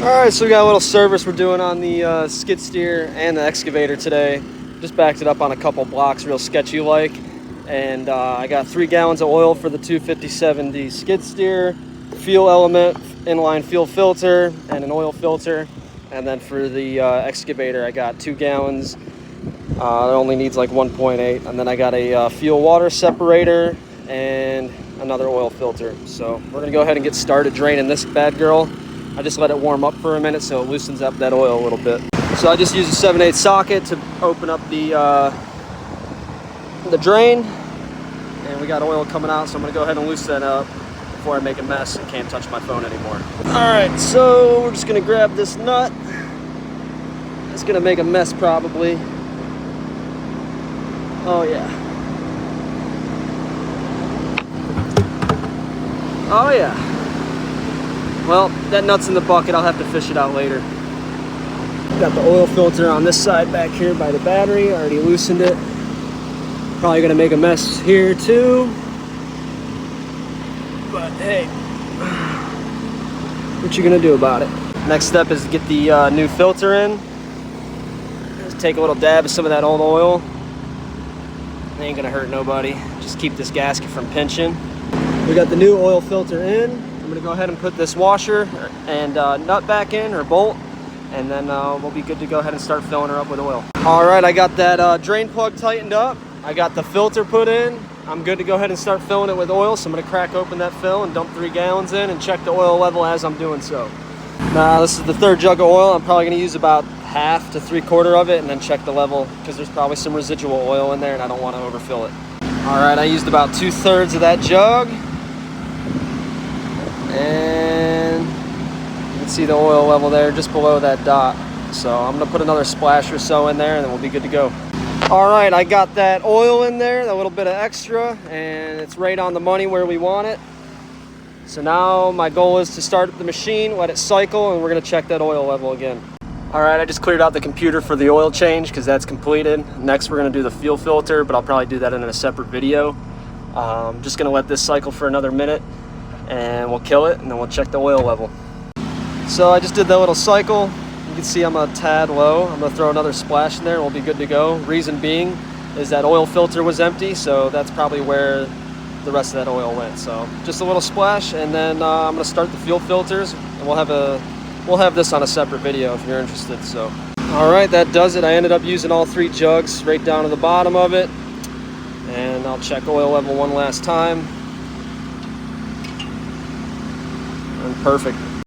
Alright, so we got a little service we're doing on the skid steer and the excavator today. Just backed it up on a couple blocks, real sketchy like. And I got 3 gallons of oil for the 257D skid steer, fuel element, inline fuel filter, and an oil filter. And then for the excavator, I got 2 gallons. It only needs like 1.8. And then I got a fuel water separator and another oil filter. So we're gonna go ahead and get started draining this bad girl. I just let it warm up for a minute so it loosens up that oil a little bit. So I just used a 7/8 socket to open up the drain, and we got oil coming out, so I'm gonna go ahead and loosen that up before I make a mess and can't touch my phone anymore. All right, so we're just gonna grab this nut. It's gonna make a mess probably. Oh yeah. Oh yeah. Well, that nut's in the bucket. I'll have to fish it out later. Got the oil filter on this side back here by the battery. Already loosened it. Probably gonna make a mess here too. But hey, what you gonna do about it? Next step is to get the new filter in. Just take a little dab of some of that old oil. It ain't gonna hurt nobody. Just keep this gasket from pinching. We got the new oil filter in. I'm gonna go ahead and put this washer and nut back in, or bolt, and then we'll be good to go ahead and start filling her up with oil. All right, I got that drain plug tightened up. I got the filter put in. I'm good to go ahead and start filling it with oil, so I'm gonna crack open that fill and dump 3 gallons in and check the oil level as I'm doing so. Now, this is the 3rd jug of oil. I'm probably gonna use about half to 3/4 of it and then check the level, because there's probably some residual oil in there and I don't wanna overfill it. All right, I used about 2/3 of that jug. And you can see the oil level there just below that dot. So I'm gonna put another splash or so in there and then we'll be good to go. All right, I got that oil in there, a little bit of extra, and it's right on the money where we want it. So now my goal is to start the machine, let it cycle, and we're gonna check that oil level again. All right, I just cleared out the computer for the oil change because that's completed. Next, we're gonna do the fuel filter, but I'll probably do that in a separate video. Just gonna let this cycle for another minute, and we'll kill it, and then we'll check the oil level. So I just did that little cycle. You can see I'm a tad low. I'm gonna throw another splash in there and we'll be good to go. Reason being is that oil filter was empty, so that's probably where the rest of that oil went. So just a little splash, and then I'm gonna start the fuel filters, and we'll have this on a separate video if you're interested. So all right, that does it. I ended up using all 3 jugs right down to the bottom of it, and I'll check oil level one last time. Perfect.